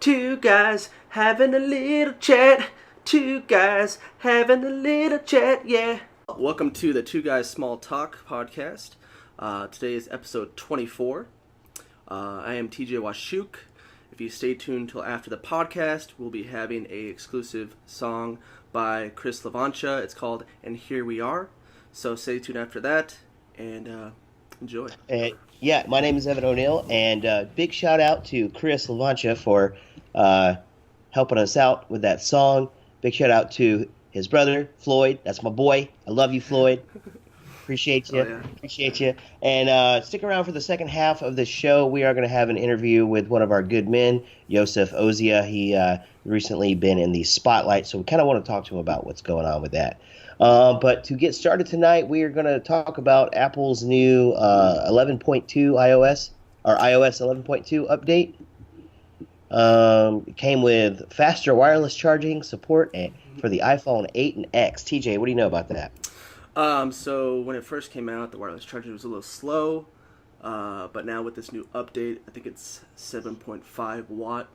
Two guys having a little chat. Two guys having a little chat, yeah. Welcome to the Two Guys Small Talk podcast. Today is episode 24. I am TJ Wasiuk. If you stay tuned till after the podcast, we'll be having a exclusive song by LaVancha. It's called And Here We Are. So stay tuned after that and enjoy. Yeah, my name is Evan O'Neill, and big shout out to LaVancha for helping us out with that song. Big shout out to his brother, Floyd. That's my boy. I love you, Floyd. Appreciate you. Oh, yeah. Appreciate you. And stick around for the second half of the show. We are going to have an interview with one of our good men, Yosef Ozia. He recently been in the spotlight, so we kind of want to talk to him about what's going on with that. But to get started tonight, we are going to talk about Apple's new 11.2 iOS, or iOS 11.2 update. It came with faster wireless charging support for the iPhone 8 and X. TJ, what do you know about that? So when it first came out, the wireless charging was a little slow, but now with this new update, I think it's 7.5 watt.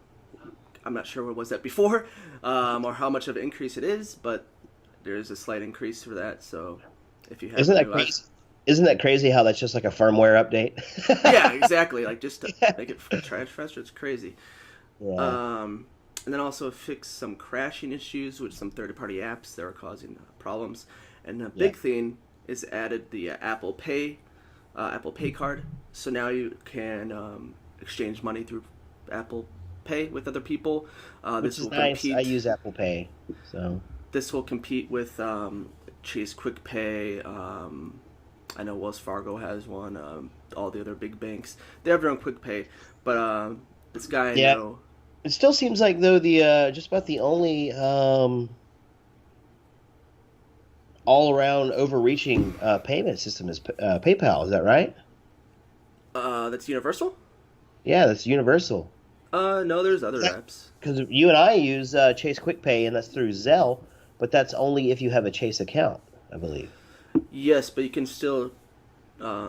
I'm not sure what was that before, or how much of an increase it is, but there's a slight increase for that. So if you have, isn't that crazy? Isn't that crazy how that's just like a firmware update? Yeah, exactly. Like just to make it faster, it's crazy. Yeah. And then also fix some crashing issues with some third-party apps that are causing problems. And the big thing is added the Apple Pay card. So now you can exchange money through Apple Pay with other people. Which is nice. I use Apple Pay, so this will compete with Chase Quick Pay. I know Wells Fargo has one. All the other big banks, they have their own Quick Pay. But this guy, I know. It still seems like though the just about the only all-around overreaching payment system is PayPal. Is that right? That's universal? Yeah, that's universal. No, there's other apps. Because you and I use Chase Quick Pay, and that's through Zelle, but that's only if you have a Chase account, I believe. Yes, but you can still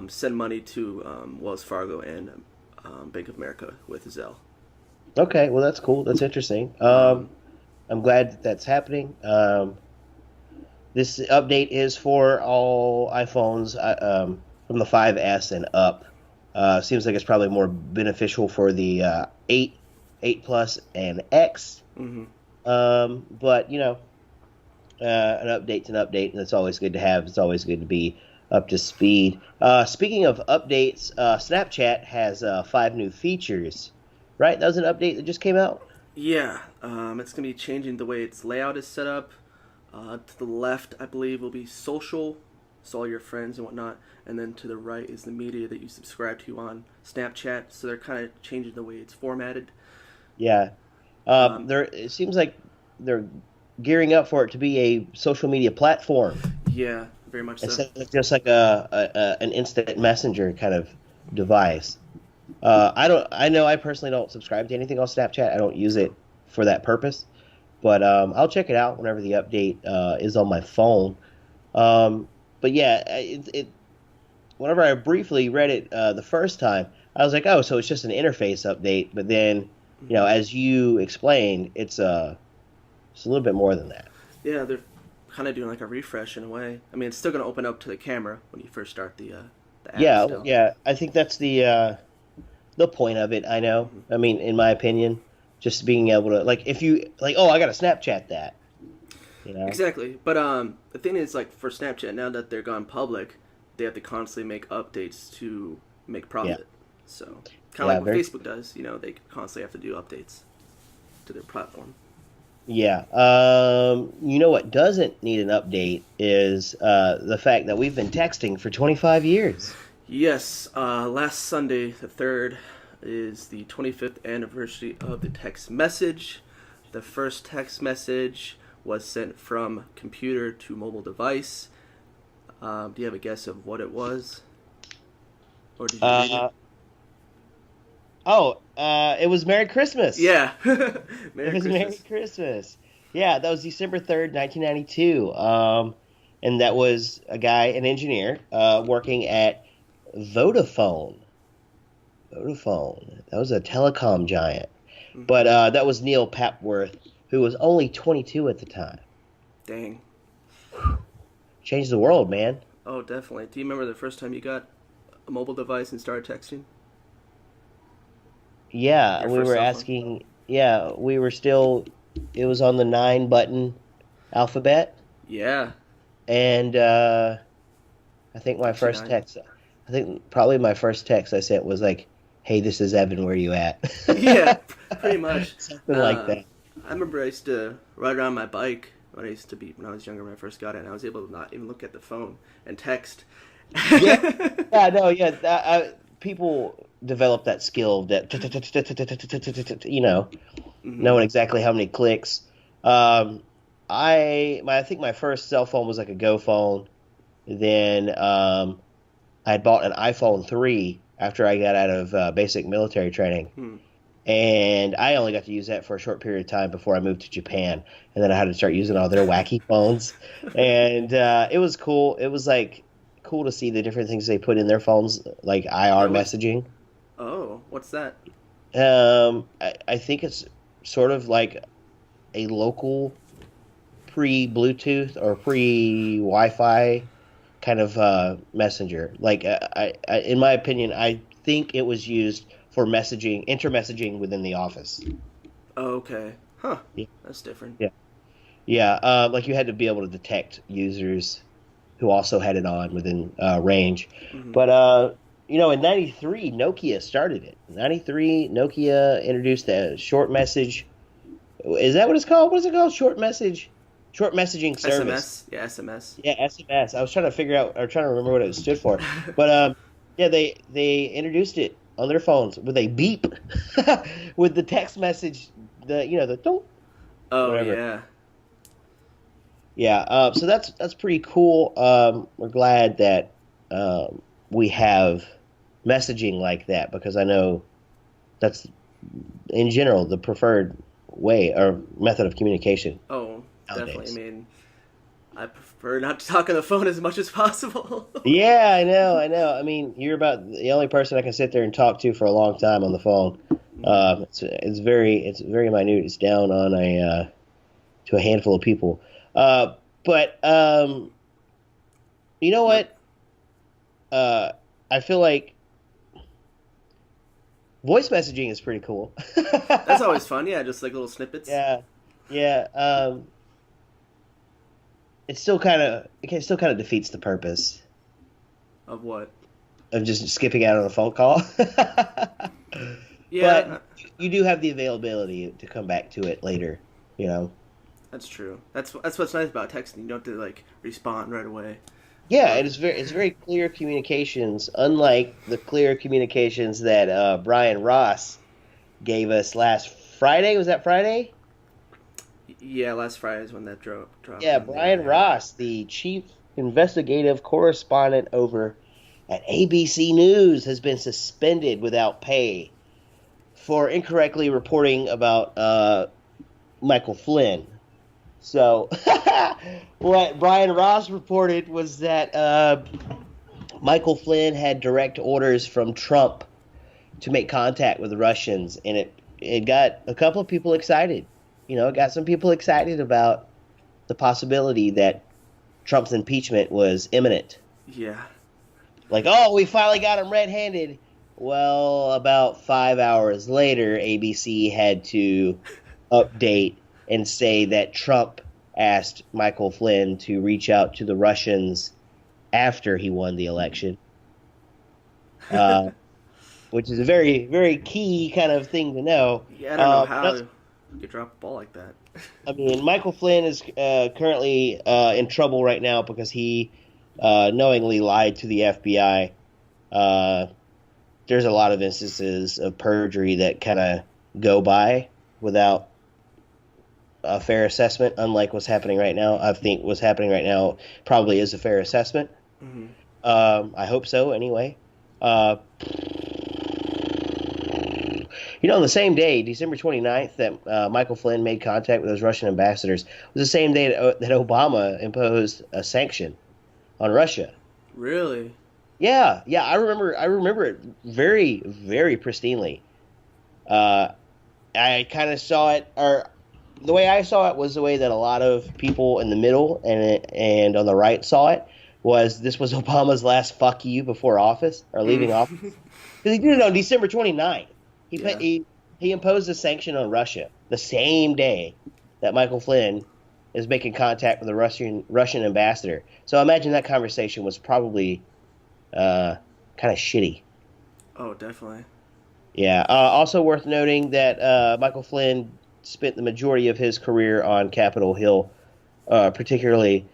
send money to Wells Fargo and Bank of America with Zelle. Okay, well that's cool. That's interesting. I'm glad that's happening. This update is for all iPhones from the 5S and up. Seems like it's probably more beneficial for the 8 Plus, and X. Mm-hmm. But, you know, an update's an update, and it's always good to have. It's always good to be up to speed. Speaking of updates, Snapchat has 5 new features. Right? That was an update that just came out? Yeah. It's going to be changing the way its layout is set up. To the left, I believe, will be social, so all your friends and whatnot. And then to the right is the media that you subscribe to on Snapchat. So they're kind of changing the way it's formatted. Yeah. It seems like they're gearing up for it to be a social media platform. Yeah, very much so. Instead of just like an instant messenger kind of device. I personally don't subscribe to anything on Snapchat. I don't use it for that purpose, but I'll check it out whenever the update is on my phone. But yeah, whenever I briefly read it the first time, I was like, oh, so it's just an interface update. But then, you know, as you explained, it's a little bit more than that. Yeah, they're kind of doing like a refresh in a way. I mean, it's still going to open up to the camera when you first start the app. Yeah, still. Yeah. I think that's the point of it. I know. I mean, in my opinion, just being able to, like, if you like, oh, I got to Snapchat that. You know? Exactly. But the thing is, like, for Snapchat, now that they're gone public, they have to constantly make updates to make profit. Yeah. So kind of like what Facebook does. You know, they constantly have to do updates to their platform. Yeah. You know what doesn't need an update is the fact that we've been texting for 25 years. Yes. Last Sunday, the 3rd, is the 25th anniversary of the text message. The first text message was sent from computer to mobile device. Do you have a guess of what it was? Or did you read it? It was Merry Christmas. Yeah. Merry Christmas. Yeah, that was December 3rd, 1992. And that was a guy, an engineer, working at Vodafone. That was a telecom giant. But that was Neil Papworth, who was only 22 at the time. Dang. Changed the world, man. Oh, definitely. Do you remember the first time you got a mobile device and started texting? Yeah, Your we first were cell phone? asking. Yeah, we were still. It was on the 9-button alphabet, Yeah. and I think my first 69. text. I think probably my first text I sent was like, "Hey, this is Evan. Where you at?" Yeah, pretty much. Something like that. I remember I used to ride around my bike when I was younger when I first got it, and I was able to not even look at the phone and text. Yeah, yeah, no, yeah. People develop that skill that knowing exactly how many clicks. I think my first cell phone was like a Go phone. Then I had bought an iPhone 3 after I got out of basic military training. And I only got to use that for a short period of time before I moved to Japan. And then I had to start using all their wacky phones. And it was cool. It was like cool to see the different things they put in their phones, like IR messaging. Oh, what's that? I think it's sort of like a local pre-Bluetooth or pre-Wi-Fi kind of messenger. Like, in my opinion, I think it was used for messaging, intermessaging within the office. Oh, okay. Huh. Yeah. That's different. Yeah. Yeah. Like you had to be able to detect users who also had it on within range. But, in 93, Nokia started it. 93, Nokia introduced the short message. Is that what it's called? What is it called? Short messaging service. SMS? Yeah, SMS. Yeah, SMS. I was trying to figure out, or trying to remember what it stood for. But, yeah, they introduced it on their phones with a beep with the text message, the don't. Oh, Whatever. yeah. Yeah, so that's pretty cool. We're glad that we have messaging like that, because I know that's, in general, the preferred way or method of communication. Oh, nowadays. Definitely. I mean, I prefer not to talk on the phone as much as possible. Yeah, I know. I mean, you're about the only person I can sit there and talk to for a long time on the phone. It's very minute. It's down on to a handful of people. But you know what? I feel like voice messaging is pretty cool. That's always fun. Yeah, just like little snippets. Yeah. It still kind of defeats the purpose Of what? of just skipping out on a phone call. Yeah. But you do have the availability to come back to it later, That's true. That's what's nice about texting. You don't have to like respond right away. Yeah, it's very clear communications, unlike the clear communications that Brian Ross gave us last Friday. Was that Friday? Yeah, last Friday is when that dropped. Yeah, Brian Ross, the chief investigative correspondent over at ABC News, has been suspended without pay for incorrectly reporting about Michael Flynn. So, what Brian Ross reported was that Michael Flynn had direct orders from Trump to make contact with the Russians, and it got a couple of people excited. It got some people excited about the possibility that Trump's impeachment was imminent. Yeah. Like, oh, we finally got him red-handed. Well, about 5 hours later, ABC had to update and say that Trump asked Michael Flynn to reach out to the Russians after he won the election, which is a very, very key kind of thing to know. Yeah, I don't know how you drop a ball like that. I mean, Michael Flynn is currently in trouble right now because he knowingly lied to the FBI. There's a lot of instances of perjury that kind of go by without a fair assessment, unlike what's happening right now. I think what's happening right now probably is a fair assessment. Mm-hmm. I hope so, anyway. On the same day, December 29th, that Michael Flynn made contact with those Russian ambassadors, was the same day that Obama imposed a sanction on Russia. Really? Yeah, I remember it very, very pristinely. I kind of saw it, or the way I saw it was the way that a lot of people in the middle and on the right saw it, was this was Obama's last fuck you before office, or leaving office. Mm. Because he did it on December 29th. Yeah. He imposed a sanction on Russia the same day that Michael Flynn is making contact with the Russian ambassador. So I imagine that conversation was probably kind of shitty. Oh, definitely. Yeah. Also worth noting that Michael Flynn spent the majority of his career on Capitol Hill, particularly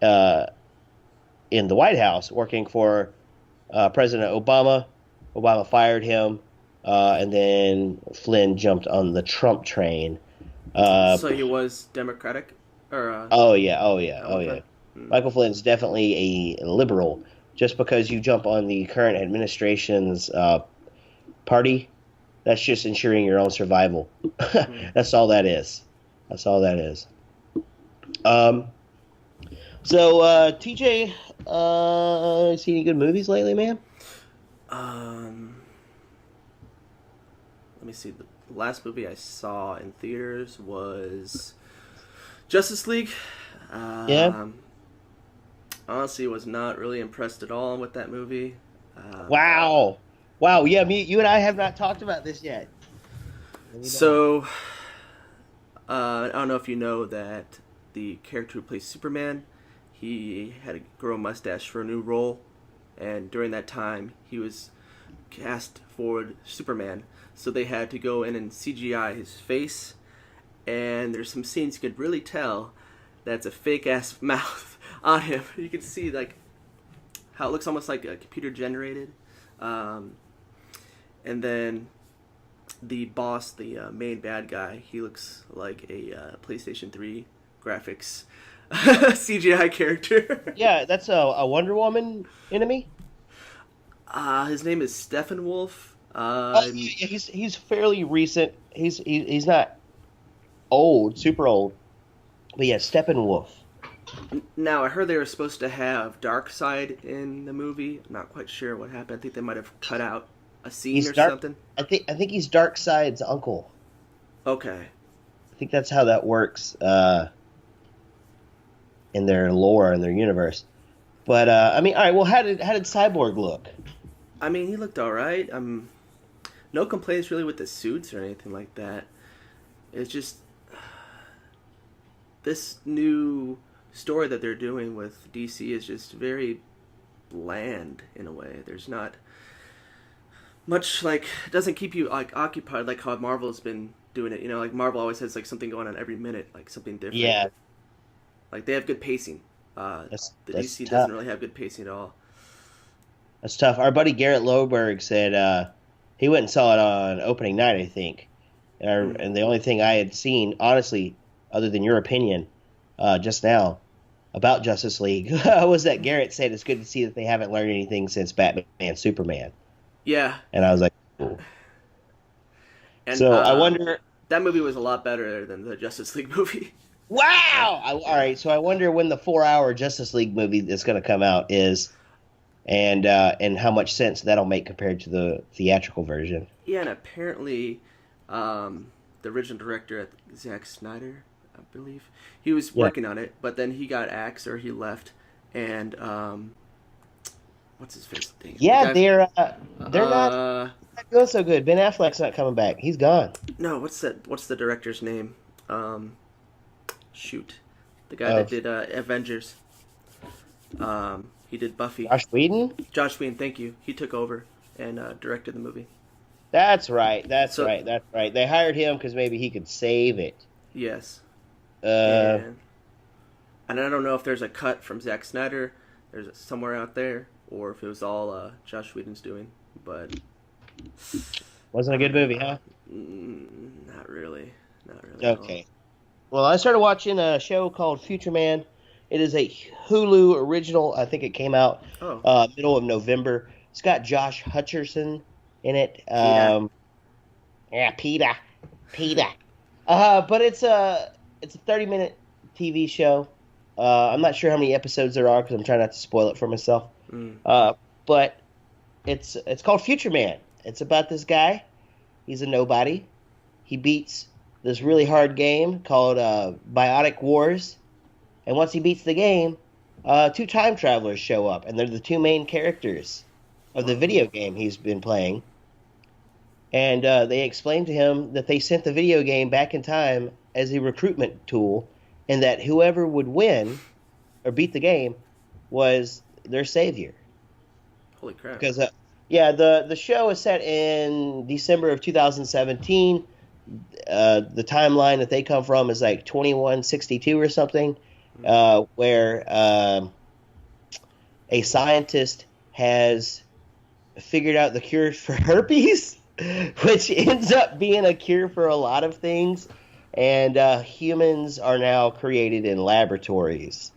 in the White House, working for President Obama. Obama fired him, and then Flynn jumped on the Trump train. So he was Democratic, or Oh yeah, oh yeah, oh yeah. Democrat. Mm. Michael Flynn's definitely a liberal. Just because you jump on the current administration's party, that's just ensuring your own survival. That's all that is. That's all that is. So TJ, see any good movies lately, man? Let me see. The last movie I saw in theaters was Justice League. Yeah. Honestly, was not really impressed at all with that movie. Wow. Wow. Yeah, you and I have not talked about this yet. So, I don't know if you know that the character who plays Superman, he had to grow a mustache for a new role, and during that time, he was cast for Superman. So they had to go in and CGI his face, and there's some scenes you could really tell that's a fake ass mouth on him. You can see like how it looks almost like a computer generated, and then the boss, the main bad guy, he looks like a PlayStation 3 graphics CGI character. Yeah, that's a Wonder Woman enemy. His name is Steppenwolf. Yeah, he's fairly recent. He's not old, super old, but yeah, Steppenwolf. Now I heard they were supposed to have Darkseid in the movie. I'm not quite sure what happened. I think they might have cut out a scene or something. I think he's Darkseid's uncle. Okay. I think that's how that works in their lore, in their universe. But I mean, all right. Well, how did Cyborg look? I mean, he looked all right. No complaints really with the suits or anything like that. It's just this new story that they're doing with DC is just very bland in a way. There's not much, like, it doesn't keep you like occupied like how Marvel's been doing it. You know, like Marvel always has like something going on every minute, like something different. Yeah. Like they have good pacing. That's DC tough. doesn't really have good pacing at all. That's tough. Our buddy Garrett Loberg said he went and saw it on opening night, I think. And the only thing I had seen, honestly, other than your opinion just now about Justice League, was that Garrett said it's good to see that they haven't learned anything since Batman Superman. Yeah. And I was like, cool. And, so I wonder... That movie was a lot better than the Justice League movie. Wow! All right, so I wonder when the 4-hour Justice League movie that's going to come out is... And how much sense that'll make compared to the theatrical version. Yeah, and apparently, the original director, Zack Snyder, I believe, he was working on it, but then he got axed or he left, and what's his face thing? Yeah, they're not doing so good. Ben Affleck's not coming back. He's gone. No, what's the director's name? Shoot, the guy that did Avengers. He did Buffy. Josh Whedon? Josh Whedon, thank you. He took over and directed the movie. That's right. That's right. They hired him because maybe he could save it. Yes. And I don't know if there's a cut from Zack Snyder. There's somewhere out there, or if it was all Josh Whedon's doing. But wasn't a good movie, huh? Not really. Okay. Well, I started watching a show called Future Man. It is a Hulu original. I think it came out middle of November. It's got Josh Hutcherson in it. Peter. But it's a 30-minute TV show. I'm not sure how many episodes there are because I'm trying not to spoil it for myself. But it's called Future Man. It's about this guy. He's a nobody. he beats this really hard game called Biotic Wars. And once he beats the game, two time travelers show up, and they're the two main characters of the video game he's been playing. And they explain to him that they sent the video game back in time as a recruitment tool, and that whoever would win or beat the game was their savior. Holy crap. Because, the show is set in December of 2017. The timeline that they come from is like 2162 or something, where a scientist has figured out the cure for herpes, which ends up being a cure for a lot of things, and humans are now created in laboratories.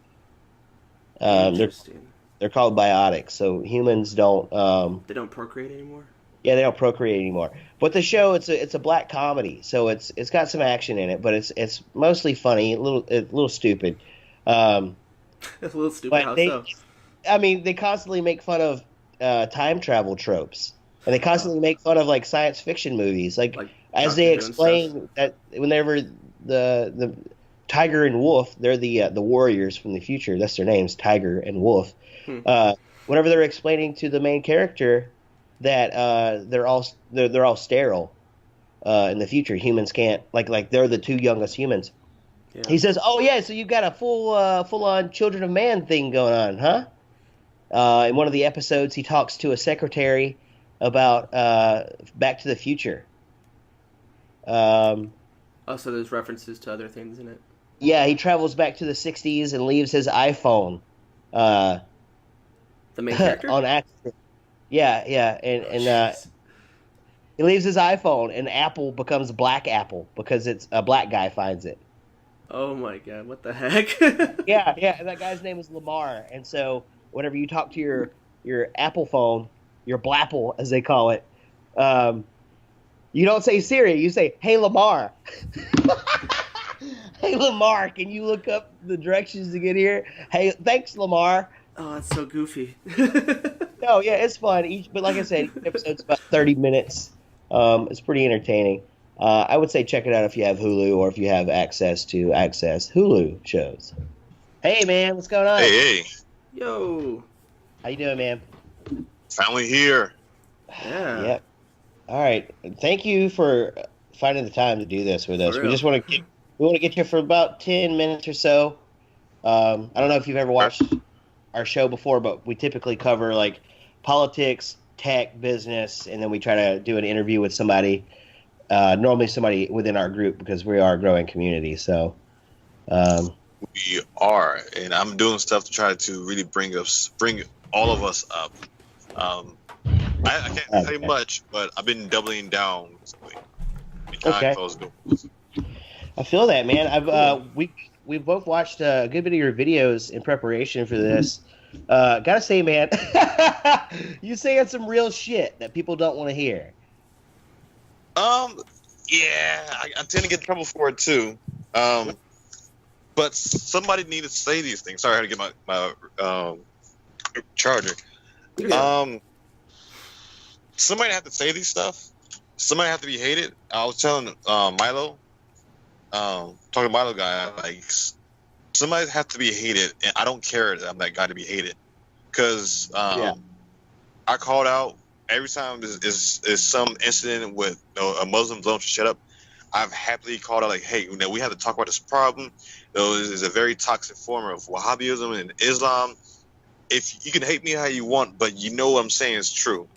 They're called biotics, so humans don't. They don't procreate anymore. Yeah, they don't procreate anymore. But the show, it's a black comedy, so it's got some action in it, but it's mostly funny, a little stupid. A little stupid. How so? I mean, they constantly make fun of time travel tropes, and they constantly make fun of like science fiction movies, like as they explain that whenever the Tiger and Wolf, they're the warriors from the future. That's their names, Tiger and Wolf. Whenever they're explaining to the main character that they're all sterile in the future, humans can't like they're the two youngest humans. Yeah. He says, "Oh yeah, so you've got a full on Children of Man thing going on, huh?" In one of the episodes, he talks to a secretary about Back to the Future. So there's references to other things in it. Yeah, he travels back to the 60s and leaves his iPhone. The main character? On accident. Yeah, and he leaves his iPhone, and Apple becomes Black Apple because it's a black guy finds it. Oh my god, what the heck? Yeah, and that guy's name is Lamar, and so whenever you talk to your Apple phone, your Blapple as they call it, you don't say Siri, you say, "Hey Lamar." Hey Lamar, can you look up the directions to get here? Hey, thanks Lamar. Oh, that's so goofy. No, yeah, it's fun. But like I said, each episode's about 30 minutes. It's pretty entertaining. I would say check it out if you have Hulu or if you have access to Hulu shows. Hey, man, what's going on? Hey. Yo. How you doing, man? Finally here. Yeah. Yep. All right. Thank you for finding the time to do this with us. We just want to get you for about 10 minutes or so. I don't know if you've ever watched our show before, but we typically cover like politics, tech, business, and then we try to do an interview with somebody, normally somebody within our group because we are a growing community. So we are, and I'm doing stuff to try to really bring all of us up. I can't say much, but I've been doubling down behind closed doors. I feel that, man. We both watched a good bit of your videos in preparation for this. Gotta say, man, you saying some real shit that people don't want to hear. Yeah, I tend to get in trouble for it too. But somebody needed to say these things. Sorry, I had to get my charger. Somebody had to say these stuff. Somebody had to be hated. I was telling Milo. Talking to Milo guy, like somebody has to be hated, and I don't care that I'm that guy to be hated, because I called out every time is some incident with a Muslim don't shut up. I've happily called out like, hey, we have to talk about this problem. This is a very toxic form of Wahhabism and Islam. If you can hate me how you want, but you know what I'm saying is true.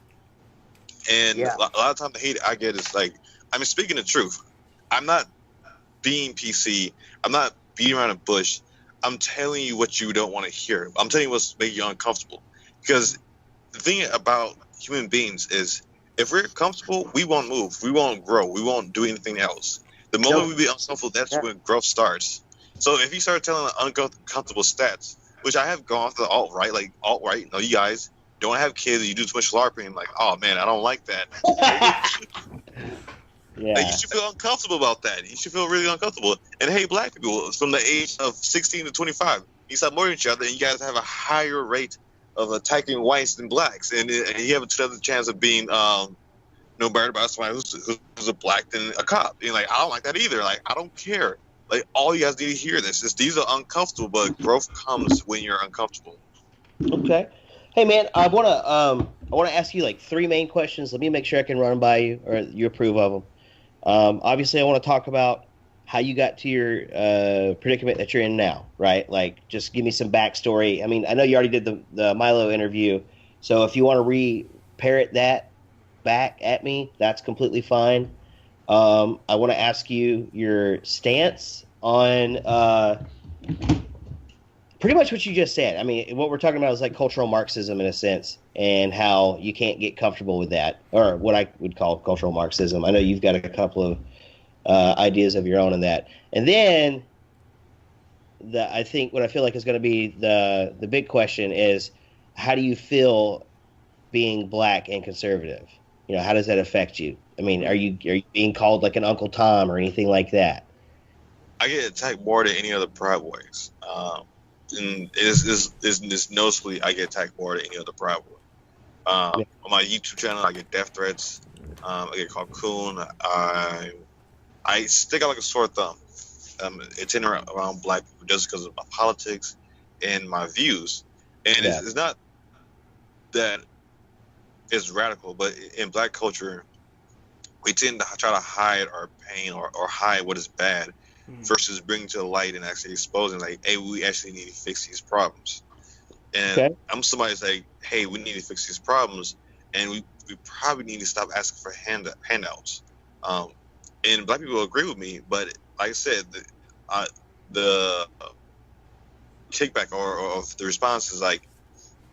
And a lot of times the hate I get is like, I mean, speaking the truth, I'm not being PC. I'm not beating around the bush. I'm telling you what you don't want to hear. I'm telling you what's making you uncomfortable. Because the thing about human beings is, if we're comfortable, we won't move. We won't grow. We won't do anything else. The moment we be uncomfortable, that's when growth starts. So if you start telling uncomfortable stats, which I have gone to the alt-right, you guys don't have kids, you do too much LARPing, like, oh man, I don't like that. Like, you should feel uncomfortable about that. You should feel really uncomfortable. And hey, black people, from the age of 16 to 25, you stop murdering each other, and you guys have a higher rate of attacking whites than blacks, and you have a 2% chance of being know better about somebody who's a black than a cop. And like, I don't like that either. Like, I don't care. Like, all you guys need to hear this is these are uncomfortable, but growth comes when you're uncomfortable. Okay. Hey man, I wanna ask you like three main questions. Let me make sure I can run them by you or you approve of them. Obviously, I want to talk about how you got to your predicament that you're in now, right? Like, just give me some backstory. I mean, I know you already did the Milo interview, so if you want to re-parrot that back at me, that's completely fine. I want to ask you your stance on pretty much what you just said. I mean, what we're talking about is like cultural Marxism in a sense, and how you can't get comfortable with that, or what I would call cultural Marxism. I know you've got a couple of ideas of your own in that. And then I think what I feel like is going to be the big question is, how do you feel being black and conservative? You know, how does that affect you? I mean, are you being called like an Uncle Tom or anything like that? I get attacked more than any other Proud Boys. And it's noticeably I get attacked more than any other Proud Boy. On my YouTube channel, I get death threats. I get called coon. I stick out like a sore thumb. It's in around black people just because of my politics and my views. And it's not that it's radical, but in black culture, we tend to try to hide our pain or hide what is bad versus bringing to the light and actually exposing, like, hey, we actually need to fix these problems. And I'm somebody that's like, hey, we need to fix these problems, and we probably need to stop asking for handouts. And black people agree with me, but like I said, the kickback or the response is like,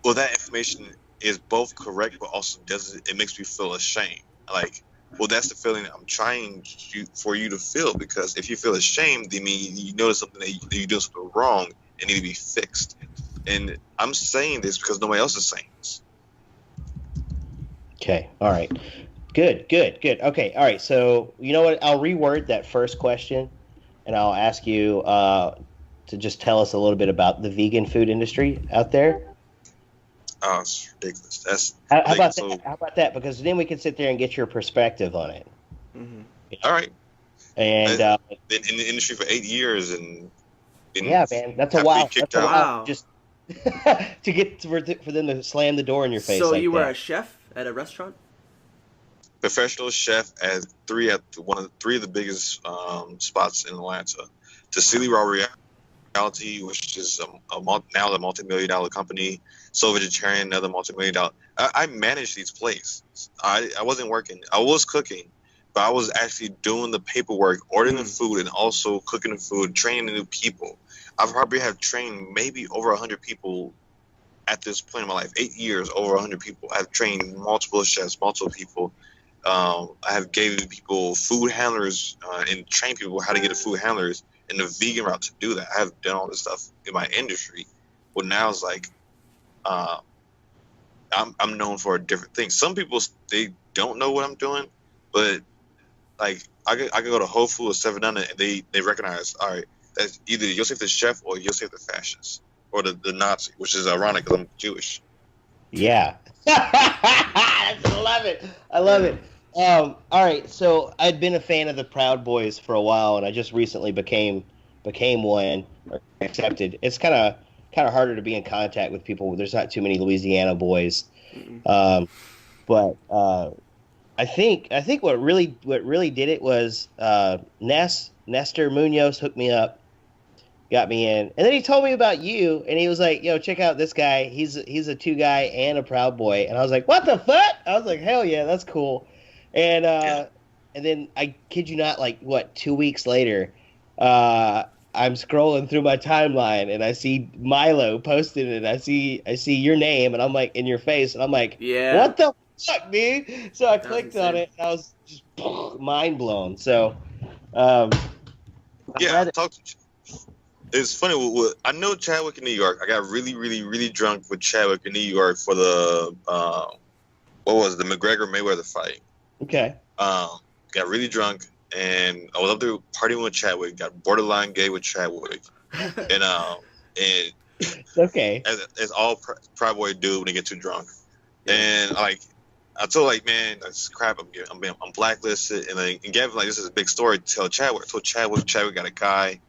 well, that information is both correct, but also it makes me feel ashamed. Like, well, that's the feeling I'm trying for you to feel, because if you feel ashamed, then you notice something that you're doing something wrong and need to be fixed. And I'm saying this because nobody else is saying this. Okay. All right. Good. Okay. All right. So, you know what? I'll reword that first question, and I'll ask you to just tell us a little bit about the vegan food industry out there. Oh, it's ridiculous. How about that? Because then we can sit there and get your perspective on it. Mm-hmm. All right. And been in the industry for 8 years, and yeah, man, that's a while. That's a while. Just to get for them to slam the door in your face. So like you were that. a chef at a restaurant? Professional chef at three of the biggest spots in Atlanta. Tassili Raw Reality, which is now a multi-million-dollar company. So Vegetarian, another multi-million-dollar. I managed these places. I wasn't working. I was cooking, but I was actually doing the paperwork, ordering the food, and also cooking the food, training new people. I probably have trained maybe over 100 people at this point in my life. 8 years, over 100 people. I've trained multiple chefs, multiple people. I have gave people food handlers and trained people how to get a food handlers in the vegan route to do that. I have done all this stuff in my industry. Well, now it's like I'm known for a different thing. Some people, they don't know what I'm doing, but like I could go to Whole Foods or 7-Eleven and they recognize, all right, that's either Yosef the chef or Yosef the fascist or the Nazi, which is ironic because I'm Jewish. Yeah. I love it. All right, so I'd been a fan of the Proud Boys for a while, and I just recently became one, or accepted. It's kind of harder to be in contact with people. There's not too many Louisiana boys, but I think what really did it was Nestor Munoz hooked me up, got me in, and then he told me about you, and he was like, "Yo, check out this guy. He's a 2 guy and a Proud Boy," and I was like, "What the fuck?" I was like, "Hell yeah, that's cool." And and then I kid you not, like 2 weeks later, I'm scrolling through my timeline and I see Milo posted it. I see your name and I'm like in your face and I'm like, yeah, what the fuck, dude? So I clicked on it and I was just mind blown. So yeah, it's funny. I know Chadwick in New York. I got really, really, really drunk with Chadwick in New York for the the McGregor-Mayweather fight. Okay. Got really drunk, and I was up there partying with Chadwick. Got borderline gay with Chadwick, and okay. As all Proud Boy do when they get too drunk, and like I told like, man, that's crap. I'm blacklisted, and Gavin like, this is a big story to tell Chadwick. I told Chadwick got a guy,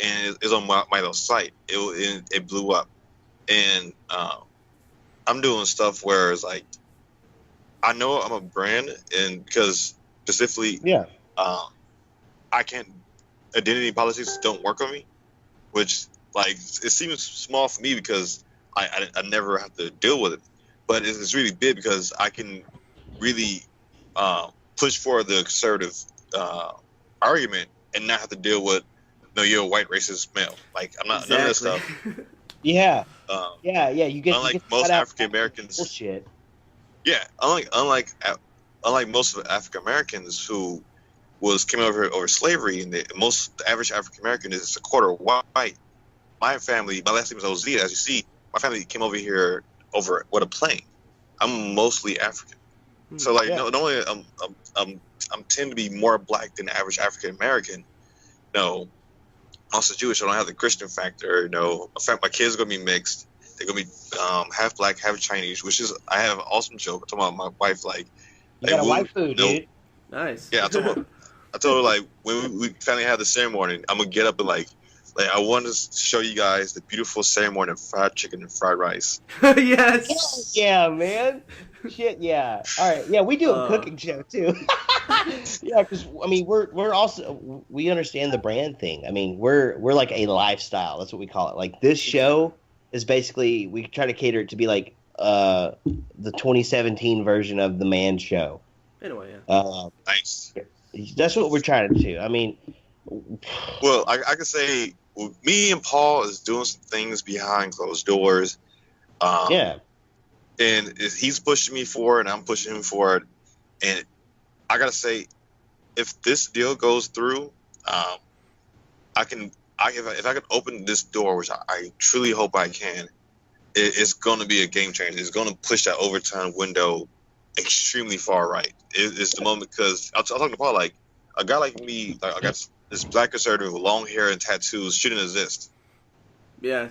and it's on my little site. It blew up, and I'm doing stuff where it's like, I know I'm a brand, and because specifically, I can't. Identity politics don't work on me, which like it seems small for me because I never have to deal with it, but it's really big because I can really push for the conservative argument and not have to deal with no, you're a white racist male. Like I'm not none of that stuff. Yeah. You get Unlike you get most African Americans. Bullshit. Yeah, unlike most of the African Americans who came over here over slavery, and the average African American is a quarter white. My family, my last name is Ozia. As you see, my family came over here over with a plane. I'm mostly African, so like not only I'm tend to be more black than the average African American. No, also Jewish. I don't have the Christian factor. No, in fact, my kids are gonna be mixed. They're gonna be half black, half Chinese, which is I have an awesome joke. I told my wife like, you got a waifu, dude. Nice. Yeah, I told her like when we finally have the ceremony, I'm gonna get up and like I want to show you guys the beautiful ceremony of fried chicken and fried rice. Yes. Yeah, man. Shit, yeah. All right, yeah, we do a cooking show too. Yeah, because I mean we're also we understand the brand thing. I mean we're like a lifestyle. That's what we call it. Like this show is basically we try to cater it to be like the 2017 version of the Man Show. Anyway, Nice. That's what we're trying to do. I mean, well, I can say me and Paul is doing some things behind closed doors. And he's pushing me forward, and I'm pushing him forward. And I gotta say, if this deal goes through, if I can open this door, which I truly hope I can, it's going to be a game changer. It's going to push that overtime window extremely far right. It's the moment because I was talking to Paul, like a guy like me, like I got this black conservative with long hair and tattoos shouldn't exist. Yeah.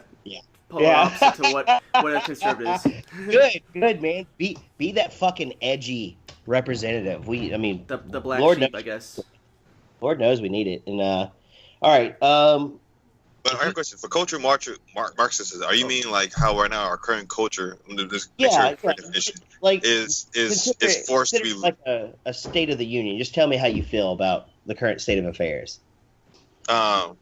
Polar opposite to what a conservative is. Good man. Be that fucking edgy representative. The black Lord sheep, knows, I guess. Lord knows we need it. And all right. But I have a question for culture Marxists. Are you mean like how right now our current culture, definition, like is forced to be like a state of the union? Just tell me how you feel about the current state of affairs. No,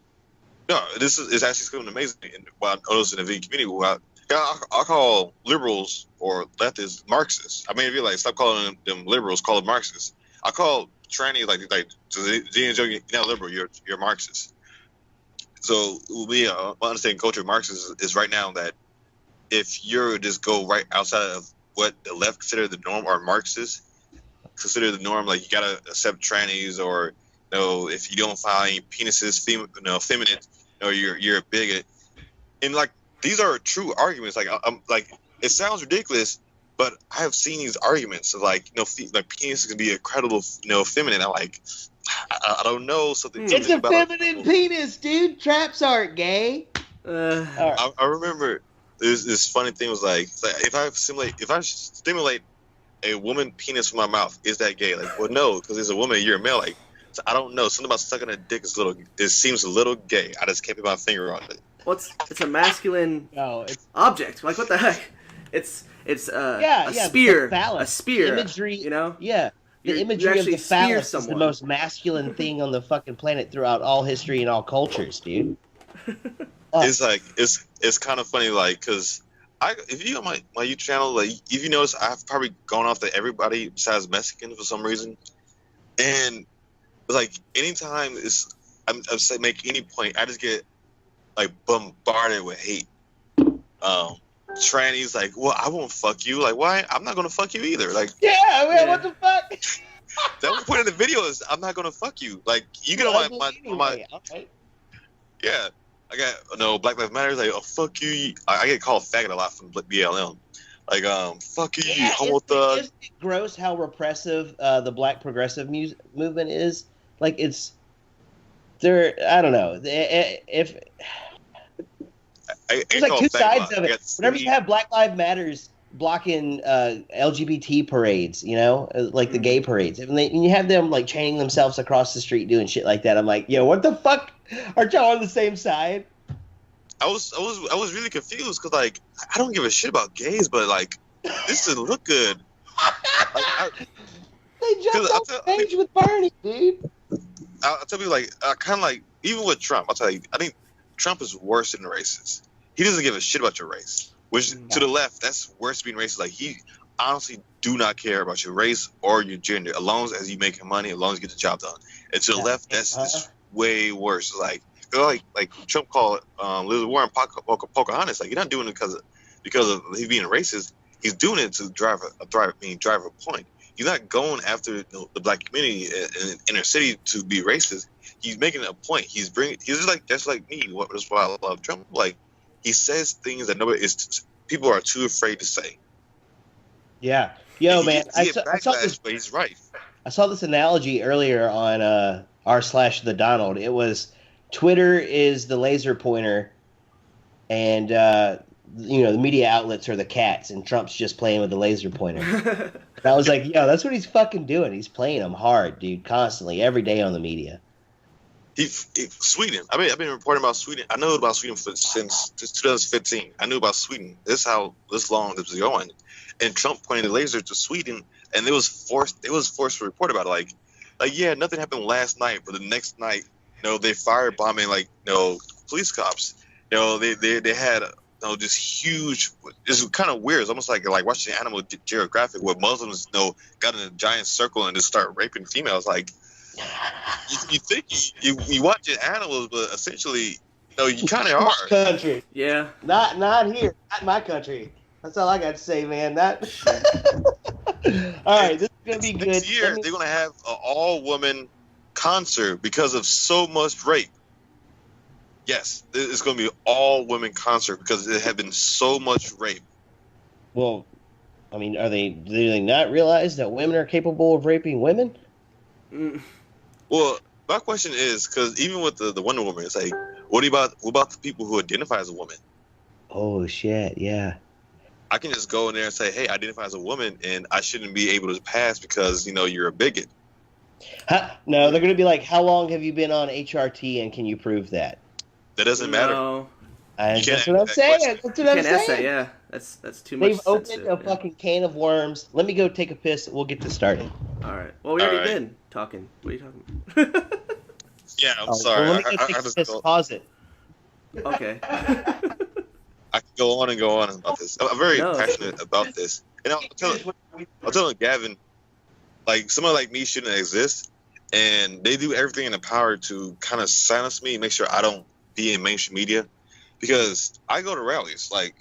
this is actually something amazing. What I noticed in the V community, I call liberals or leftists Marxists. I mean, if you like, stop calling them liberals, call them Marxists. I call trannies like you're not liberal, you're Marxist. So we understand culture of Marxism is right now that if you just go right outside of what the left consider the norm or Marxists consider the norm, like you gotta accept trannies or if you don't find penises feminine, you're a bigot. And like these are true arguments. Like I'm like it sounds ridiculous, but I have seen these arguments of like penis can be incredible, feminine. I don't know something. It's a feminine penis, dude. Traps aren't gay. I remember this funny thing was like if I stimulate a woman penis from my mouth, is that gay? Like, well, no, because as a woman, you're a male. Like, so I don't know. Something about sucking a dick it seems a little gay. I just can't put my finger on it. Well, it's a masculine object. Like, what the heck? It's a spear. A spear. Imagery. Yeah. The imagery of the phallus is the most masculine thing on the fucking planet throughout all history and all cultures, dude. It's like it's kind of funny, like, because if you on my YouTube channel, like, if you notice, I've probably gone off to everybody besides Mexican for some reason, and like anytime I'm saying make any point, I just get like bombarded with hate. Trannies like, well, I won't fuck you. Like, why? I'm not gonna fuck you either. Like, what the fuck? That was the point of the video is I'm not gonna fuck you. Like, you get on my okay. Yeah, I got Black Lives Matter. Like, oh, fuck you. I get called faggot a lot from BLM. Like, fuck you, you homo thug. Isn't it gross how repressive the Black progressive movement is? Like, it's I don't know. There's like two sides of it. Whenever you have Black Lives Matters blocking LGBT parades, like the gay parades. And you have them like chaining themselves across the street doing shit like that. I'm like, yo, what the fuck? Aren't y'all on the same side? I was really confused because like I don't give a shit about gays, but like this doesn't look good. They jumped off stage with Bernie, dude. I'll tell you, like, kind of like, even with Trump, I'll tell you, I think Trump is worse than racist. He doesn't give a shit about your race, which to the left, that's worse than being racist. Like, he honestly do not care about your race or your gender, as long as you make money, as long as you get the job done. And to the left, that's just way worse. Like Trump called Liz Warren Pocahontas. Like, you're not doing it because of he being racist. He's doing it to drive a point. He's not going after the black community in inner city to be racist. He's making a point. He's just like me. That's why I love Trump. Like, he says things that people are too afraid to say. Yeah, yo, man. I saw this, but he's right. I saw this analogy earlier on r/the Donald. It was Twitter is the laser pointer, and the media outlets are the cats, and Trump's just playing with the laser pointer. And I was like, yo, that's what he's fucking doing. He's playing them hard, dude, constantly, every day on the media. Sweden. I've been reporting about Sweden. I know about Sweden since 2015. I knew about Sweden. This is how this long this was going. And Trump pointed the laser to Sweden, and it was forced to report about it. Like yeah, nothing happened last night, but the next night, they firebombing police cops. They had this huge. It's kind of weird. It's almost like watching Animal Geographic, where Muslims got in a giant circle and just start raping females. Like you think you watching animals, but essentially, you kind of are. Country, yeah. Not here, not my country. That's all I got to say, man. All right, this is gonna be good. Next year, they're gonna have an all-woman concert because of so much rape. Yes, it's going to be an all-women concert because there have been so much rape. Well, I mean, do they not realize that women are capable of raping women? Well, my question is, because even with the Wonder Woman, it's like, what about the people who identify as a woman? Oh, shit, yeah. I can just go in there and say, hey, I identify as a woman, and I shouldn't be able to pass because, you're a bigot. No, they're going to be like, how long have you been on HRT, and can you prove that? That doesn't matter. That's what I'm saying. That's what I'm saying. Essay, yeah. That's too much. They've opened a fucking can of worms. Let me go take a piss. We'll get this started. All right. Well, we already been talking. What are you talking about? Yeah, I'm sorry. Well, let me go take a piss. Pause it. Okay. I can go on and go on about this. I'm very passionate about this. And I'll tell Gavin, like, someone like me shouldn't exist. And they do everything in their power to kind of silence me and make sure I don't be in mainstream media, because I go to rallies. Like,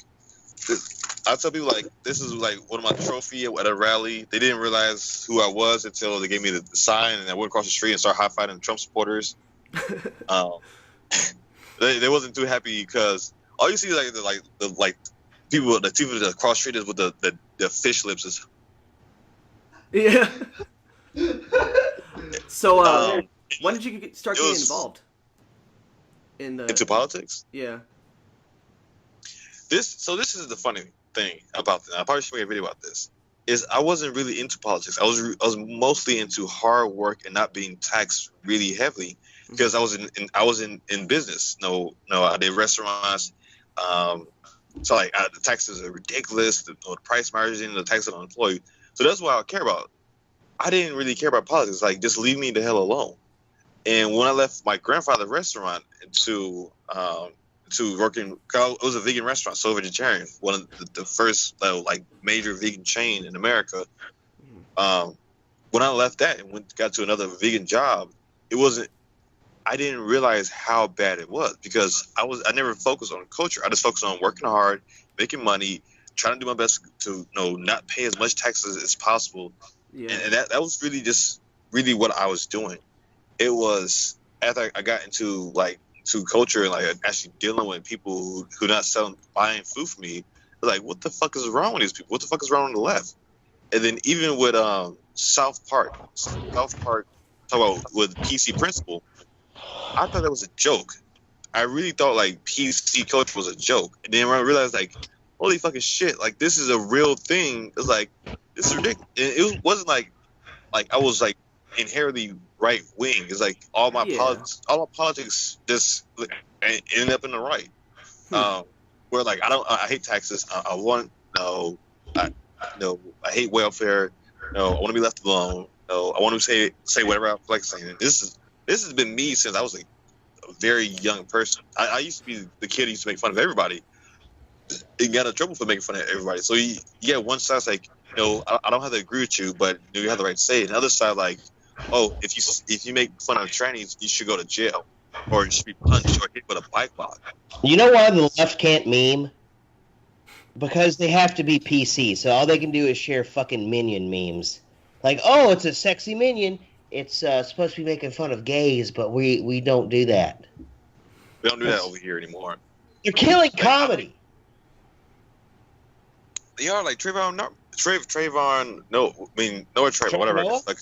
I tell people, like, this is like one of my trophy at a rally. They didn't realize who I was until they gave me the sign, and I went across the street and started high-fiving Trump supporters. They wasn't too happy because all you see is the people that cross street is with the fish lips is. Yeah. So when did you start getting involved into politics? Yeah. This is the funny thing about this. I probably should make a video about this. Is I wasn't really into politics. I was mostly into hard work and not being taxed really heavily because I was in business. I did restaurants. So like the taxes are ridiculous. The price margin, the taxes on employee. So that's what I care about. I didn't really care about politics. Like, just leave me the hell alone. And when I left my grandfather's restaurant to working, it was a vegan restaurant, so vegetarian, one of the first major vegan chain in America. When I left that and got to another vegan job, I didn't realize how bad it was because I never focused on culture. I just focused on working hard, making money, trying to do my best to not pay as much taxes as possible. Yeah. And that was really what I was doing. It was after I got into to culture and actually dealing with people who not buying food for me. Like, what the fuck is wrong with these people? What the fuck is wrong on the left? And then even with South Park talk about with PC Principle, I thought that was a joke. I really thought PC culture was a joke. And then when I realized holy fucking shit, like this is a real thing. It's like this is ridiculous. It wasn't like I was like inherently right wing. It's like all my politics just ended up in the right. Where like I hate taxes. I want no, I hate welfare. No, I want to be left alone. No, I want to say whatever I feel like saying. This has been me since I was like a very young person. I used to be the kid who used to make fun of everybody. And got in trouble for making fun of everybody. So one side's like, I don't have to agree with you, but you have the right to say it. And the other side, like, oh, if you make fun of trannies, you should go to jail, or you should be punched or hit with a bike lock. You know why the left can't meme? Because they have to be PC, so all they can do is share fucking minion memes. Like, oh, it's a sexy minion. It's supposed to be making fun of gays, but we don't do that. We don't do that over here anymore. You're killing comedy. They are like Trayvon. Noah Trayvon, whatever. Noah? Like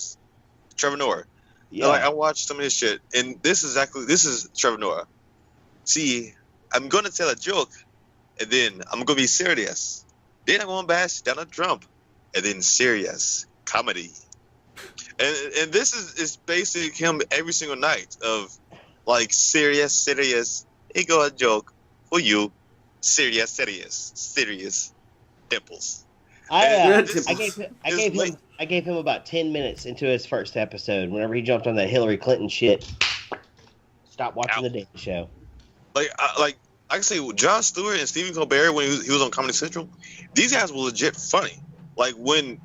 Trevor Noah. Yeah. Like I watched some of his shit, and this is Trevor Noah. See, I'm gonna tell a joke, and then I'm gonna be serious. Then I'm gonna bash Donald Trump, and then serious comedy. And this is basically him every single night of like serious. Here go a joke for you. Serious dimples. I gave him about 10 minutes into his first episode. Whenever he jumped on that Hillary Clinton shit, stop watching the Daily Show. Like I can say Jon Stewart and Stephen Colbert when he was on Comedy Central, these guys were legit funny. Like when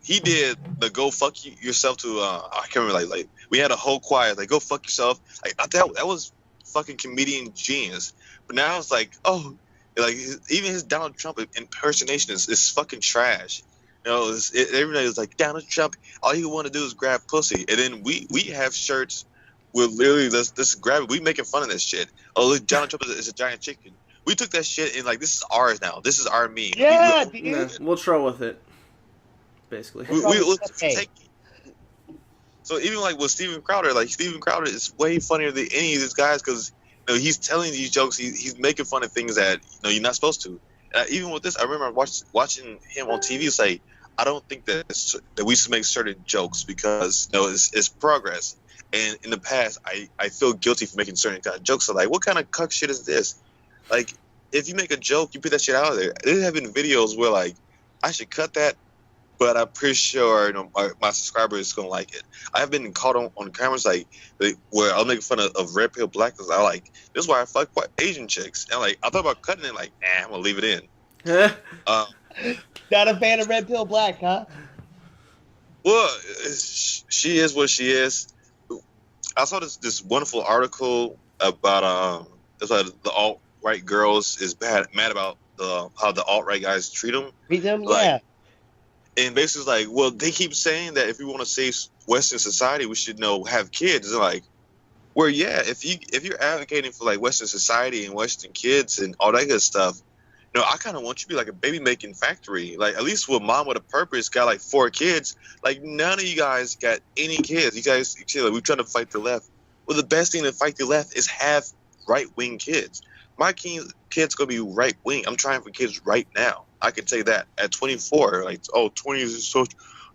he did the "Go Fuck Yourself" to I can't remember, like we had a whole choir like "Go Fuck Yourself." Like that was fucking comedian genius. But now it's like, oh, like even his Donald Trump impersonation is fucking trash. Everybody was like, Donald Trump, all he want to do is grab pussy, and then we have shirts with literally this grab it. We making fun of this shit. Oh, look, Donald Trump is a giant chicken. We took that shit and like this is ours now. This is our meme. Yeah, we'll troll with it. Basically, we'll take it. So even like with Steven Crowder is way funnier than any of these guys because he's telling these jokes. He's making fun of things that you're not supposed to. And even with this, I remember watching him on TV say, "I don't think that we should make certain jokes because it's progress." And in the past, I feel guilty for making certain kind of jokes. So like, what kind of cuck shit is this? Like, if you make a joke, you put that shit out there. There have been videos where like I should cut that, but I'm pretty sure my subscriber is gonna like it. I have been caught on cameras like where I'll make fun of red pill black because I like this is why I fuck Asian chicks and like I thought about cutting it like I'm gonna leave it in. Not a fan of red pill black, huh? Well, she is what she is. I saw this wonderful article about the alt-right girls is mad about how the alt-right guys treat them. Yeah. And basically, like, well, they keep saying that if we want to save Western society, we should have kids. And like, well, yeah, if you're advocating for like Western society and Western kids and all that good stuff, I kind of want you to be like a baby making factory. Like at least with Mom with a Purpose got like 4 kids. Like none of you guys got any kids. You guys, we're trying to fight the left. Well, the best thing to fight the left is have right wing kids. My kids gonna be right wing. I'm trying for kids right now. I can say that at 24, like 20 is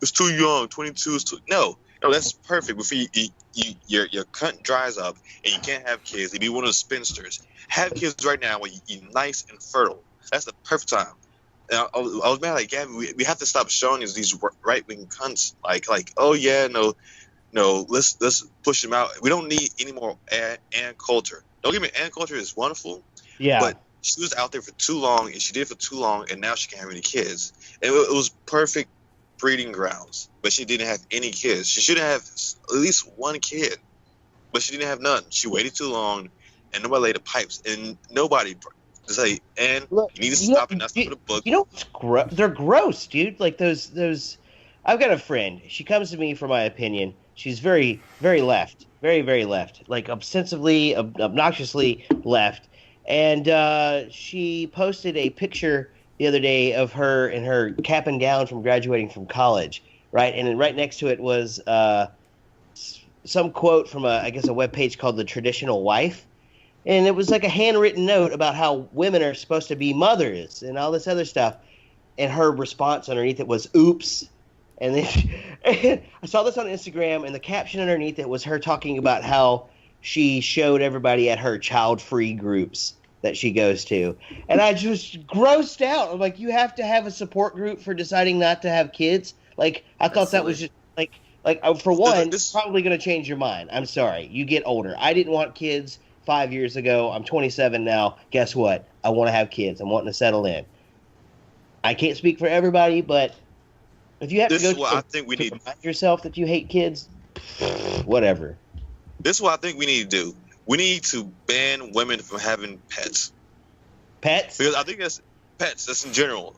it's too young. 22 is too no, that's perfect. Before your cunt dries up and you can't have kids, you be one of the spinsters. Have kids right now when you're nice and fertile. That's the perfect time. And I was mad like Gavin. We have to stop showing us these right wing cunts. Like oh yeah no, let's push them out. We don't need any more Ann Coulter. Don't get me. Ann Coulter is wonderful. Yeah. But she was out there for too long, and she did for too long, and now she can't have any kids. And it was perfect breeding grounds, but she didn't have any kids. She should have at least one kid, but she didn't have none. She waited too long, and nobody laid the pipes, and nobody just like, and look, you need to stop and not stop the book. They're gross, dude. Like those. I've got a friend. She comes to me for my opinion. She's very, very left, very, very left, like obsessively, obnoxiously left. And she posted a picture the other day of her in her cap and gown from graduating from college, right? And then right next to it was some quote from a webpage called The Traditional Wife. and it was like a handwritten note about how women are supposed to be mothers and all this other stuff. And her response underneath it was, oops. And then and I saw this on Instagram, and the caption underneath it was her talking about how she showed everybody at her child-free groups that she goes to. And I just grossed out. I'm like, you have to have a support group for deciding not to have kids? Like, I thought that was just, for one, it's probably going to change your mind. I'm sorry. You get older. I didn't want kids 5 years ago. I'm 27 now. Guess what? I want to have kids. I'm wanting to settle in. I can't speak for everybody, but if you have to go I think we need remind yourself that you hate kids, whatever. This is what I think we need to do. We need to ban women from having pets. Pets? Because I think that's pets. That's in general.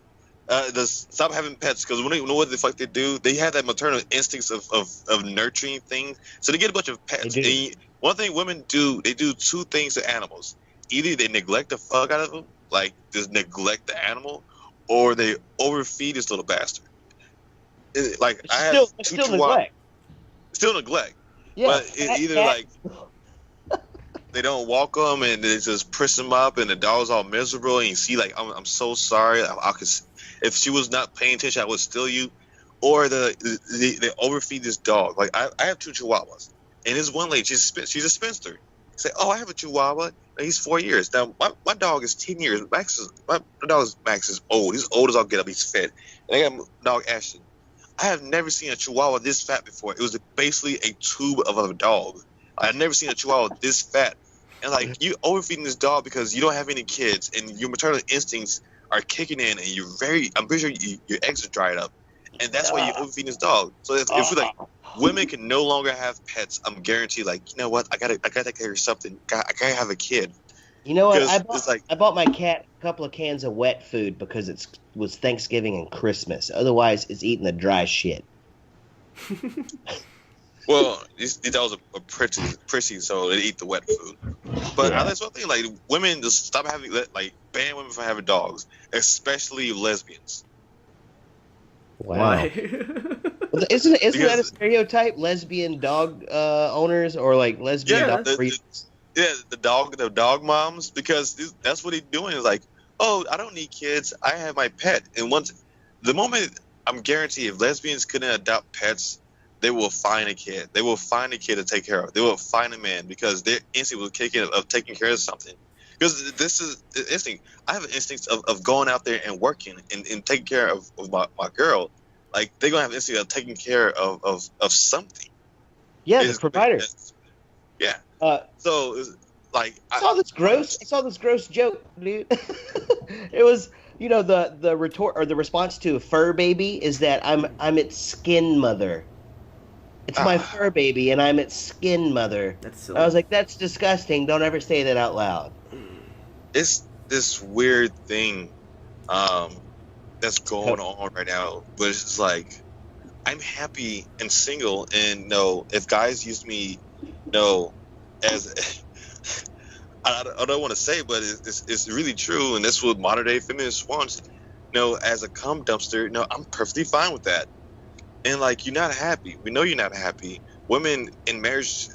Stop having pets, because when they know what the fuck they do, they have that maternal instincts of nurturing things. So they get a bunch of pets. And one thing women do, they do two things to animals. Either they neglect the fuck out of them, like just neglect the animal, or they overfeed this little bastard. I have two chihuahuas. Still neglect. Yeah, but either like they don't walk them and they just press them up, and the dog's all miserable, and you see like I'm so sorry. I could, if she was not paying attention, I would steal you. Or they overfeed this dog. Like I have two chihuahuas, and this one lady, she's a spinster. Say, oh, I have a chihuahua. He's 4 years now. My dog is 10 years. Max is old. He's old as I'll get up. He's fed. And I got my dog Ashton. I have never seen a chihuahua this fat before. It was basically a tube of a dog. I've never seen a chihuahua this fat. And like, you overfeeding this dog because you don't have any kids, and your maternal instincts are kicking in, and I'm pretty sure your eggs are dried up, and that's why you're overfeeding this dog. So if like women can no longer have pets, I'm guaranteed, like, you know what, I gotta take care of something. I gotta have a kid. You know what? I bought my cat a couple of cans of wet food because it was Thanksgiving and Christmas. Otherwise, it's eating the dry shit. Well, these dogs are prissy, so they eat the wet food. But that's one thing, like, women just stop having, like, ban women from having dogs, especially lesbians. Wow. Why? Isn't that a stereotype? Lesbian dog owners, or like lesbian dog breeders? Yeah, the dog moms, because that's what he's doing. Is like, oh, I don't need kids. I have my pet. And the moment, I'm guaranteed, if lesbians couldn't adopt pets, they will find a kid. They will find a kid to take care of. They will find a man, because their instinct will kick in of taking care of something. Because this is the instinct. I have an instinct of going out there and working and taking care of my girl. Like, they're going to have an instinct of taking care of something. Yeah, the provider. Yeah. So, like, I saw this gross joke, dude. It was, the retort or the response to a fur baby is that I'm its skin mother. It's my fur baby, and I'm its skin mother. That's silly. I was like, that's disgusting. Don't ever say that out loud. It's this weird thing that's going on right now, but it's just like, I'm happy and single, and if guys use me, as I don't want to say, but it's really true, and that's what modern day feminists want. As a cum dumpster, I'm perfectly fine with that. And like, you're not happy. We know you're not happy. Women in marriage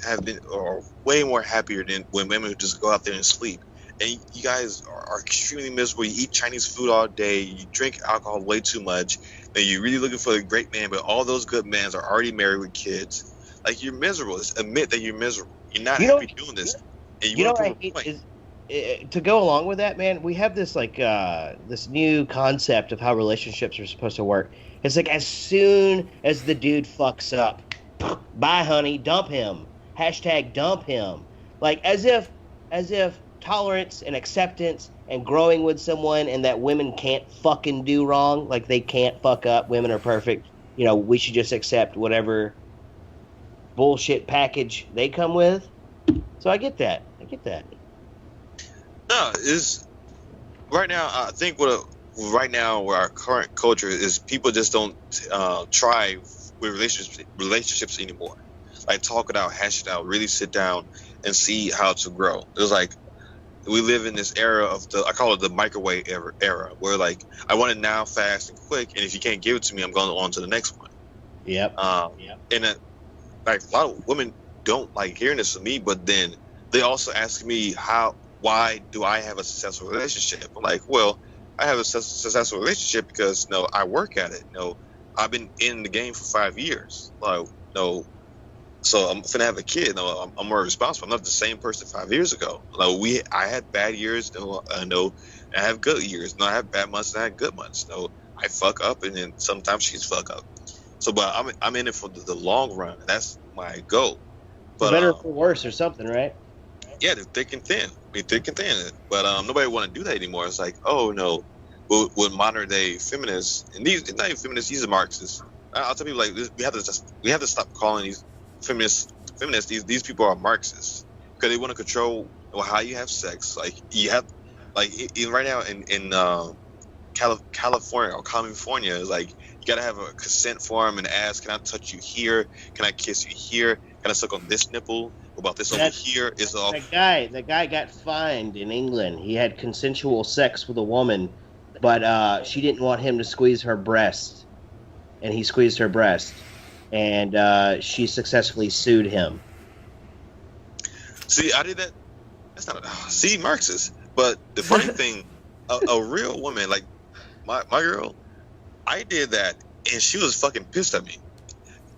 are way more happier than when women who just go out there and sleep. And you guys are extremely miserable. You eat Chinese food all day. You drink alcohol way too much. And you're really looking for a great man, but all those good men are already married with kids. Like, you're miserable. Just admit that you're miserable. You're not happy doing this. And you want to prove a point. To go along with that, man, we have this this new concept of how relationships are supposed to work. It's like, as soon as the dude fucks up, bye honey, dump him. # dump him. Like, as if tolerance and acceptance and growing with someone, and that women can't fucking do wrong, like they can't fuck up, women are perfect, we should just accept whatever bullshit package they come with. So I get that. No, is right now, I think right now where our current culture is, people just don't try with relationships anymore. Like, talk it out, hash it out, really sit down and see how to grow. It's like, we live in this era of I call it the microwave era, where like, I want it now, fast and quick, and if you can't give it to me, I'm going on to the next one. Yep. And like, a lot of women don't like hearing this from me, but then they also ask me how why do I have a successful relationship? I'm like, well, I have a successful relationship because I work at it. I've been in the game for 5 years. Like, so I'm finna have a kid. I'm more responsible. I'm not the same person 5 years ago. I had bad years. I have good years. I have bad months and I have good months. I fuck up, and then sometimes she's fuck up. So, but I'm in it for the long run. That's my goal. For better or for worse or something, right? Yeah, they're thick and thin. Thick and thin. But nobody want to do that anymore. It's like, oh no, with modern day feminists, and these not even feminists, these are Marxists. I'll tell people like this, we have to stop calling these feminists. These people are Marxists because they want to control how you have sex. Like you have, even right now in California, is like you gotta have a consent form and ask, can I touch you here? Can I kiss you here? Can I suck on this nipple? What about this over here? Is all that guy got fined in England. He had consensual sex with a woman, but she didn't want him to squeeze her breast, and he squeezed her breast, and she successfully sued him. See, I did that. That's not Marxist. But the funny thing, a real woman like my girl, I did that, and she was fucking pissed at me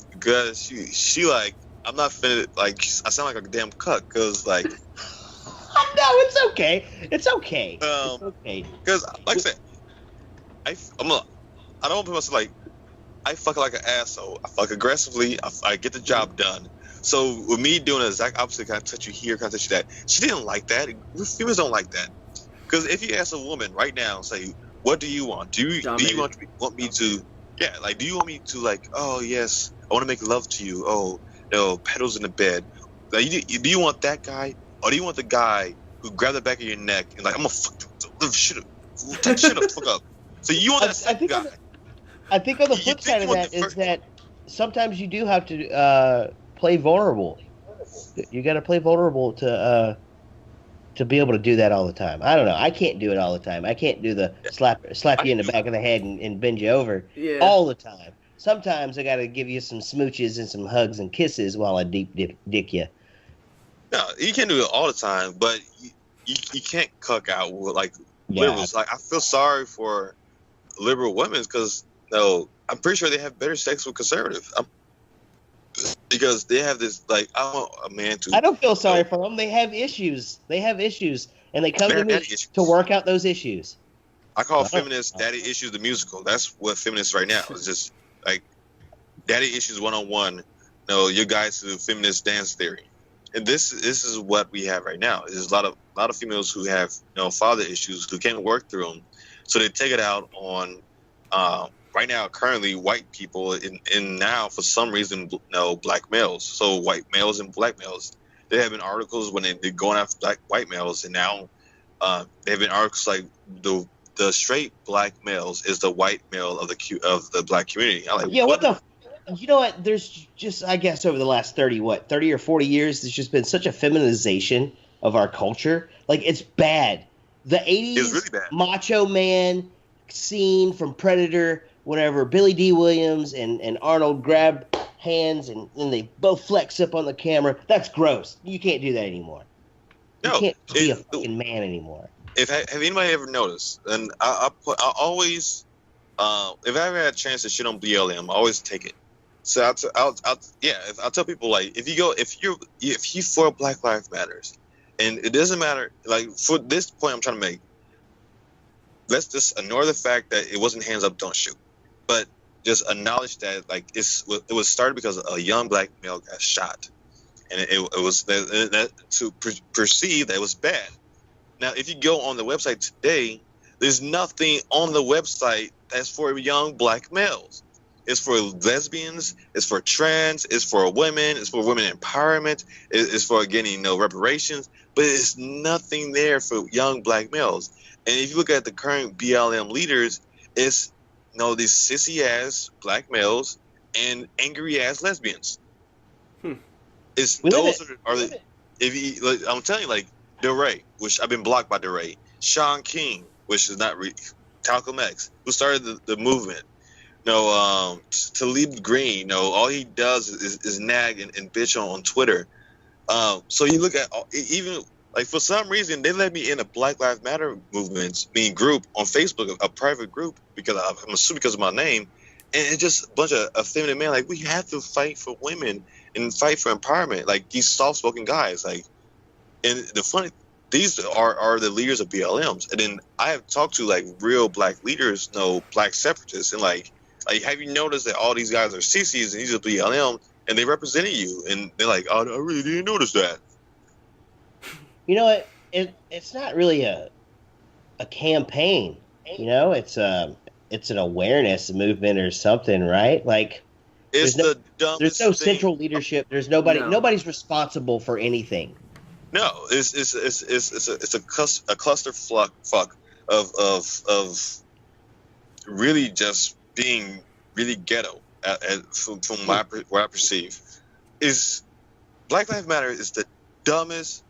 because she like, I'm not finna, like, I sound like a damn cuck because like. No, it's okay. It's okay. It's okay. Because like I said, I don't want people to like, I fuck like an asshole. I fuck aggressively. I get the job done. So with me doing the exact opposite, can I touch you here? Can I touch you that? She didn't like that. Females don't like that. Because if you ask a woman right now, say, what do you want? Do you want me to? Yeah, like, do you want me to, like? Oh yes, I want to make love to you. Oh no, pedals in the bed. Like, do you want that guy, or do you want the guy who grabbed the back of your neck and like, I'm gonna fuck shit up, fuck up. So you want that guy? I think on the flip side of that is that sometimes you do have to play vulnerable. You got to play vulnerable to be able to do that all the time. I don't know. I can't do it all the time. I can't do the slap you in the back of the head and bend you over all the time. Sometimes I got to give you some smooches and some hugs and kisses while I deep dick you. No, you can't do it all the time, but you can't cuck out with like liberals. Like, I feel sorry for liberal women because I'm pretty sure they have better sex with conservative. Because they have this, like, I want a man to. I don't feel sorry for them. They have issues. And they come to me to work out those issues. I call feminists Daddy Issues the musical. That's what feminists right now. It's just like Daddy Issues 101. Your guys to feminist dance theory, and this is what we have right now. There's a lot of females who have father issues who can't work through them, so they take it out on. Right now, currently, white people in now, for some reason, black males. So white males and black males. There have been articles when they're going after white males, and now there have been articles like the straight black males is the white male of the black community. I'm like, what the? You know what? There's just, I guess, over the last 30 or 40 years, there's just been such a feminization of our culture. Like, it's bad. The 80s it's really bad. Macho Man scene from Predator. Whenever Billy D. Williams and Arnold grab hands and then they both flex up on the camera, that's gross. You can't do that anymore. You can't be a fucking man anymore. Have anybody ever noticed? And I always, if I ever had a chance to shit on BLM, I always take it. So I'll tell people, like, if you for Black Lives Matters, and it doesn't matter, like, for this point I'm trying to make, let's just ignore the fact that it wasn't hands up, don't shoot. But just acknowledge that, like, it was started because a young black male got shot, and it was to perceive that it was bad. Now, if you go on the website today, there's nothing on the website that's for young black males. It's for lesbians. It's for trans. It's for women. It's for women empowerment. It's for getting reparations. But it's nothing there for young black males. And if you look at the current BLM leaders, it's these sissy ass black males and angry ass lesbians. It's those are the, if you, like, I'm telling you, like DeRay, which I've been blocked by DeRay, Sean King, which is not Talcum X, who started the movement. Talib Green, all he does is nag and bitch on Twitter. So you look at even Like for some reason, they let me in a Black Lives Matter movement, group on Facebook, a private group, because I'm assuming because of my name, and it's just a bunch of effeminate men. Like we have to fight for women and fight for empowerment. Like these soft-spoken guys. Like, and the funny, these are the leaders of BLMs. And then I have talked to like real black leaders, black separatists, and like have you noticed that all these guys are CCs and these are BLM and they represented you? And they're like, oh, I really didn't notice that. You know, it's not really a campaign. You know, it's an awareness movement or something, right? Like, it's the dumbest there's no thing. Central leadership. There's nobody. No. Nobody's responsible for anything. No, it's a cluster fuck of really just being really ghetto from what I perceive. Is Black Lives Matter is the dumbest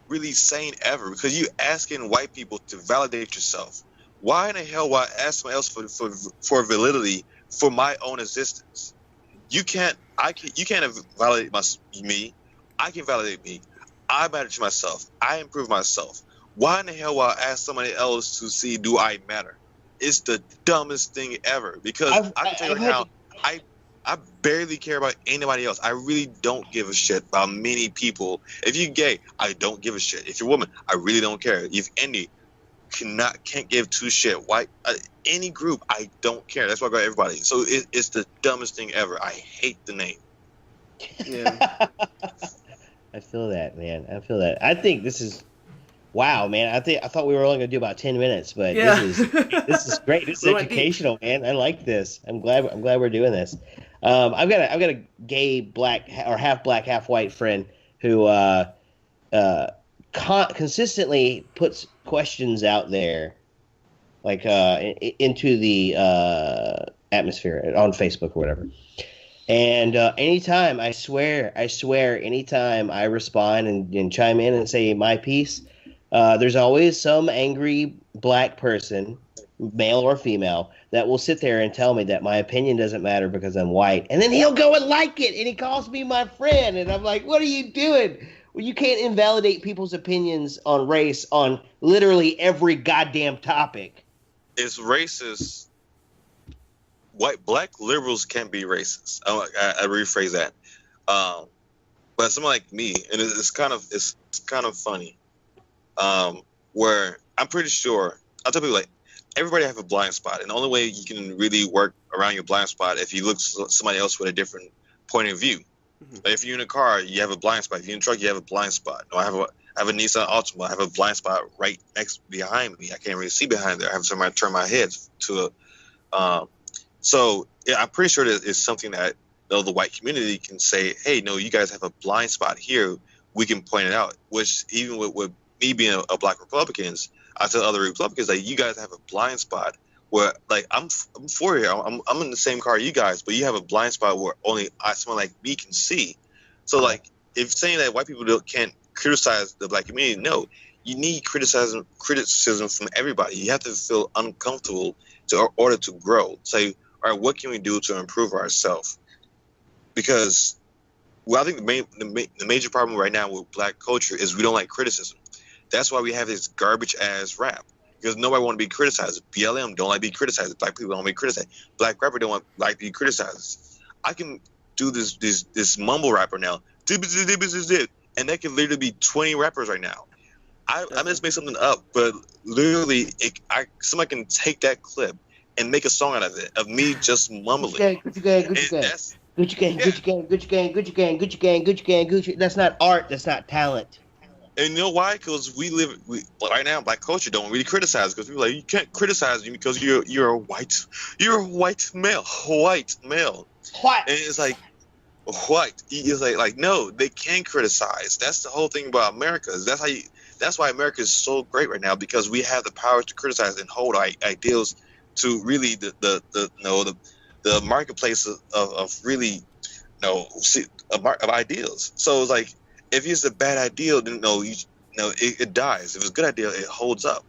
really sane ever, because you asking white people to validate yourself. Why in the hell would I ask someone else for validity for my own existence? You can't validate me. I can validate me. I matter to myself. I improve myself. Why in the hell would I ask somebody else to see do I matter? It's the dumbest thing ever, because I can tell you right now, I barely care about anybody else. I really don't give a shit about many people. If you're gay, I don't give a shit. If you're a woman, I really don't care. If any can't give two shit. Why any group, I don't care. That's why I got everybody. So it's the dumbest thing ever. I hate the name. Yeah. I feel that, man. I feel that. I think this is wow, man. I thought we were only gonna do about 10 minutes, but Yeah. this is great. This is educational, man. I like this. I'm glad we're doing this. I've got a gay black or half black, half white friend who consistently puts questions out there, like into the atmosphere on Facebook or whatever. And anytime, I swear, anytime I respond and chime in and say my piece, there's always some angry black person, male or female, that will sit there and tell me that my opinion doesn't matter because I'm white. And then he'll go and like it, and he calls me my friend. And I'm like, what are you doing? Well, you can't invalidate people's opinions on race on literally every goddamn topic. It's racist. Black liberals can't be racist. I rephrase that. But someone like me, and it's kind of funny, where I'm pretty sure, I'll tell people, like, everybody have a blind spot, and the only way you can really work around your blind spot if you look at somebody else with a different point of view. Mm-hmm. Like if you're in a car, you have a blind spot. If you're in a truck, you have a blind spot. No, I have a Nissan Altima. I have a blind spot right next behind me. I can't really see behind there. I have to turn my head to a. So yeah, I'm pretty sure that it's something that the white community can say, hey, no, you guys have a blind spot here. We can point it out. Which even with me being a black Republicans, I tell other Republicans, like, you guys have a blind spot where, like, I'm for you. I'm in the same car you guys, but you have a blind spot where only someone like me can see. So, like, if saying that white people can't criticize the black community, no, you need criticism from everybody. You have to feel uncomfortable in order to grow. Say, all right, what can we do to improve ourselves? Because, well, I think the major problem right now with black culture is we don't like criticism. That's why we have this garbage ass rap, because nobody want to be criticized. BLM don't like to be criticized. Black people don't want to be criticized. Black rapper don't like to be criticized. I can do this mumble rapper now, and that can literally be 20 rappers right now. I just made something up, but literally, somebody can take that clip and make a song out of it, of me just mumbling. Gucci gang. That's not art. That's not talent. And you know why? Because right now, black culture don't really criticize, because people are like, you can't criticize me because you're a white male. What? And it's like, white. It's like no, they can criticize. That's the whole thing about America. That's why America is so great right now, because we have the power to criticize and hold ideals to really the marketplace of really of ideals. So it's like, if it's a bad ideal, then it dies. If it's a good ideal, it holds up.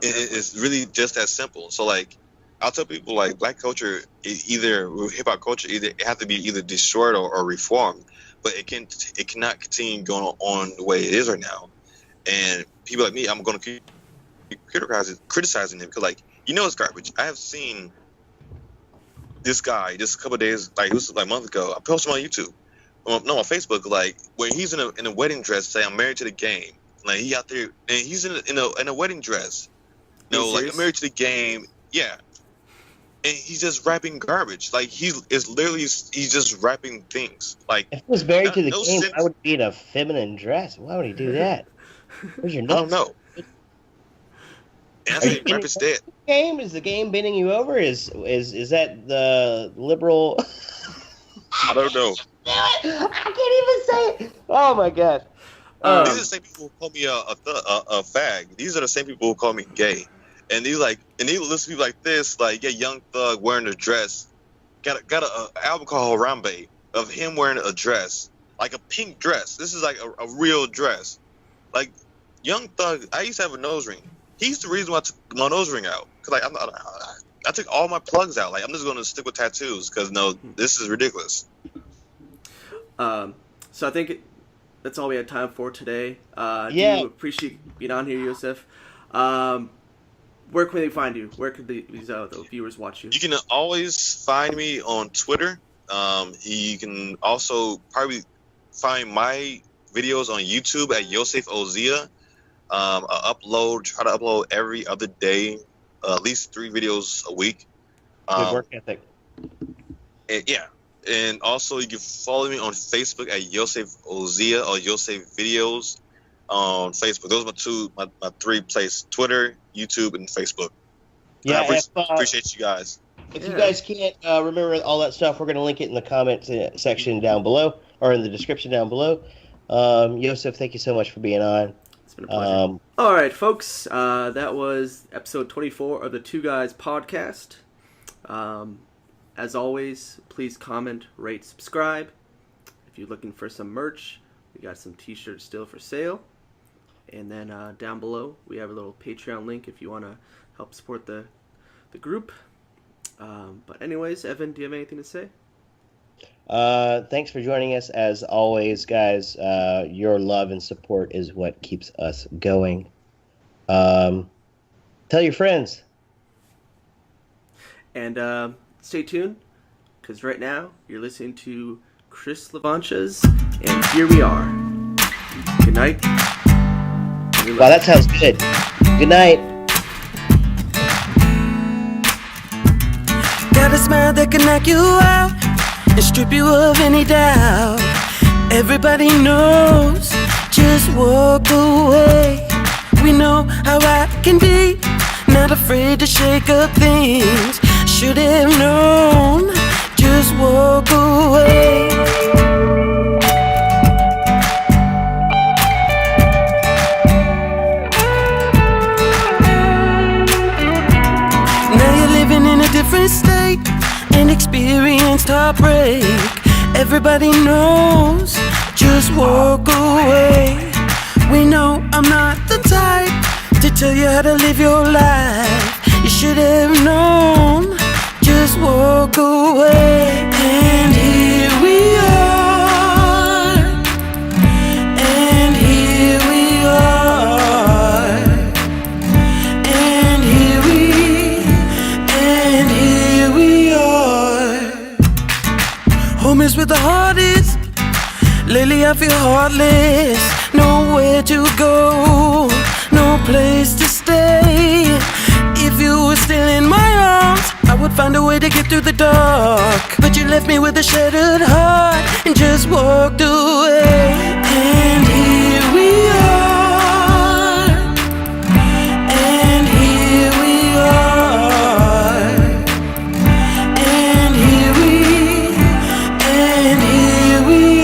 It's really just that simple. So, like, I'll tell people, like, black culture, hip hop culture, it have to be either destroyed or reformed. but it cannot continue going on the way it is right now. And people like me, I'm going to keep criticizing him because, like, it's garbage. I have seen this guy just a couple of days, like it was like a month ago. I posted him on YouTube, on Facebook, like where he's in a wedding dress, saying I'm married to the game. Like he out there and he's in a wedding dress. Like I'm married to the game. Yeah. And he's just rapping garbage. Like he's just rapping things. Like if he was married to the game, sense. I would be in a feminine dress. Why would he do that? Where's your I don't know. And I think rap is dead. Game is the game bending you over? Is that the liberal? I don't know. I can't even say it. Oh my god. These are the same people who call me a fag. These are the same people who call me gay. And they listen to people like this, like Young Thug wearing a dress. Got an album called Harambe of him wearing a dress, like a pink dress. This is like a real dress. Like Young Thug, I used to have a nose ring. He's the reason why I took my nose ring out. Cause like I took all my plugs out. Like I'm just gonna stick with tattoos. Cause this is ridiculous. So I think that's all we had time for today. Yeah. Do appreciate being on here, Yosef. Where can they find you? Where could the viewers watch you? You can always find me on Twitter. You can also probably find my videos on YouTube at Yosef Ozia. I try to upload every other day, at least 3 videos a week. Good work ethic. And also you can follow me on Facebook at Yosef Ozia or Yosef Videos on Facebook. Those are my 3 places: Twitter, YouTube, and Facebook. Yeah, I appreciate you guys. If you guys can't remember all that stuff, we're going to link it in the comment section down below, or in the description down below. Yosef, thank you so much for being on. It's been a pleasure. All right, folks. That was episode 24 of the Two Guys podcast. As always, please comment, rate, subscribe. If you're looking for some merch, we got some t-shirts still for sale. And then down below, we have a little Patreon link if you want to help support the group. But anyways, Evan, do you have anything to say? Thanks for joining us. As always, guys, your love and support is what keeps us going. Tell your friends. And stay tuned, because right now you're listening to Chris LaVancha's And Here We Are. Good night. Wow, that sounds good. Good night. Got a smile that can knock you out and strip you of any doubt. Everybody knows, just walk away. We know how I can be, not afraid to shake up things. Should have known, just walk away. Now you're living in a different state and experienced heartbreak. Everybody knows, just walk away. We know I'm not the type to tell you how to live your life. You should have known, just walk away. And here we are, and here we are, and here we are. Home is where the heart is. Lately I feel heartless. Nowhere to go, no place to stay. If you were still in my arms, I would find a way to get through the dark. But you left me with a shattered heart and just walked away. And here we are, and here we are, and here we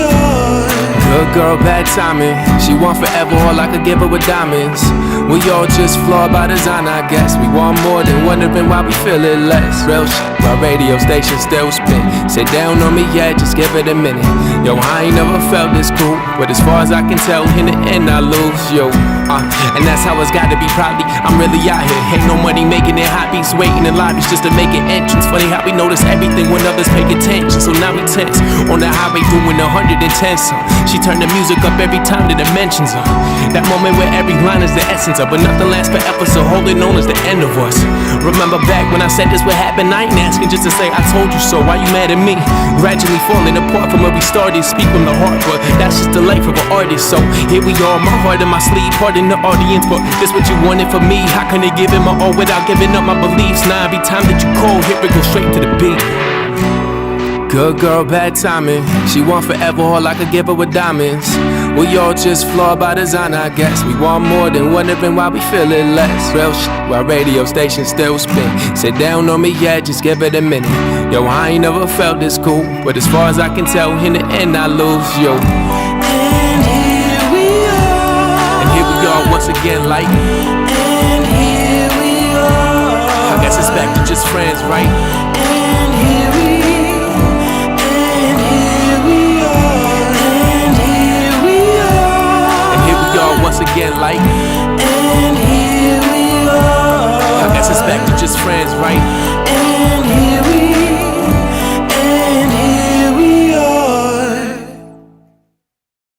are. Good girl, bad timing. She want forever, all I could give her with diamonds. We all just flawed by design, I guess. We want more than wondering why we feel it less. Real shit, my radio station still spin. spin. Sit down on me, yeah, just give it a minute. Yo, I ain't never felt this cool, but as far as I can tell, in the end I lose, yo. And that's how it's gotta be, probably. I'm really out here, ain't no money making it hobbies, waiting in lobbies just to make an entrance. Funny how we notice everything when others pay attention, so now we tense on the highway doing 110. So she turned the music up every time that it mentions her. That moment where every line is the essence of, but nothing lasts forever, so holding on is the end of us. Remember back when I said this would happen, I ain't asking just to say I told you so. Why you mad at me? Gradually falling apart from where we started. Speak from the heart, but that's just the life of an artist. So here we are, my heart in my sleeve, pardon the audience, but this what you wanted for me. How can I give it my all without giving up my beliefs? Now every time that you call, here it goes straight to the beat. Good girl, bad timing. She want forever, all I could give her with diamonds. We all just flawed by design, I guess. We want more than wondering why we feel it less. Real shit, while radio stations still spin. Sit down on me, yeah, just give it a minute. Yo, I ain't never felt this cool, but as far as I can tell, in the end I lose, yo. And here we are. And here we are once again, like. And here we are. I guess it's back to just friends, right? And here we are. Once again, like. And here we are. I guess it's back to just friends, right?